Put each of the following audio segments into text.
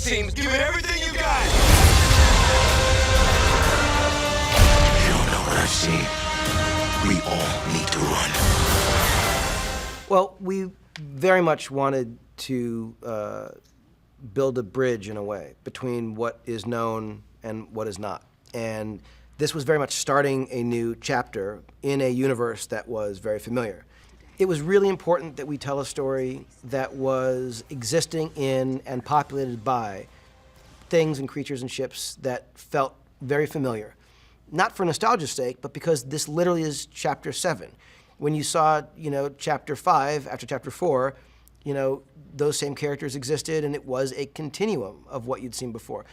team. Give it everything you got. You don't know what I've seen. We all need to run. Well, we very much wanted to build a bridge, in a way, between what is known and what is not. And this was very much starting a new chapter in a universe that was very familiar. It was really important that we tell a story that was existing in and populated by things and creatures and ships that felt very familiar. Not for nostalgia's sake, but because this literally is chapter 7. When you saw, chapter 5 after chapter 4, those same characters existed, and it was a continuum of what you'd seen before.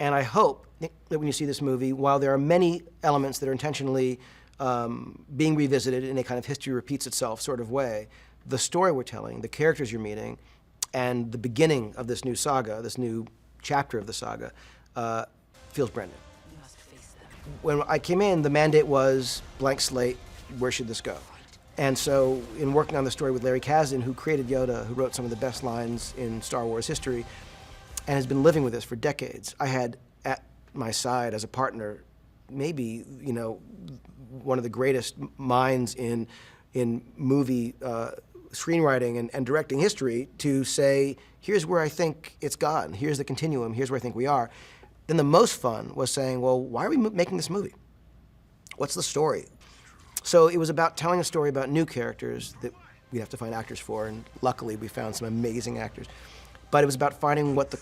And I hope that when you see this movie, while there are many elements that are intentionally being revisited in a kind of history repeats itself sort of way, the story we're telling, the characters you're meeting, and the beginning of this new saga, this new chapter of the saga, feels brand new. When I came in, the mandate was blank slate, where should this go? And so in working on the story with Larry Kasdan, who created Yoda, who wrote some of the best lines in Star Wars history, and has been living with this for decades, I had at my side as a partner maybe, one of the greatest minds in movie screenwriting and directing history to say, here's where I think it's gone, here's the continuum, here's where I think we are. Then the most fun was saying, well, why are we making this movie? What's the story? So it was about telling a story about new characters that we'd have to find actors for, and luckily we found some amazing actors. But it was about finding what the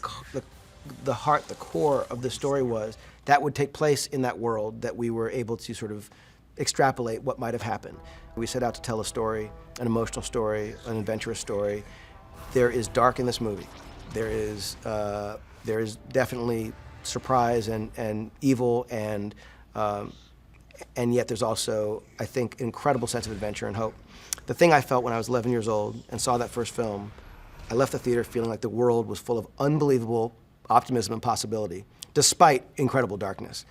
heart, the core of the story was that would take place in that world, that we were able to sort of extrapolate what might have happened. We set out to tell a story, an emotional story, an adventurous story. There is dark in this movie. There is definitely surprise and evil, and yet there's also, I think, an incredible sense of adventure and hope. The thing I felt when I was 11 years old and saw that first film, I left the theater feeling like the world was full of unbelievable optimism and possibility, despite incredible darkness.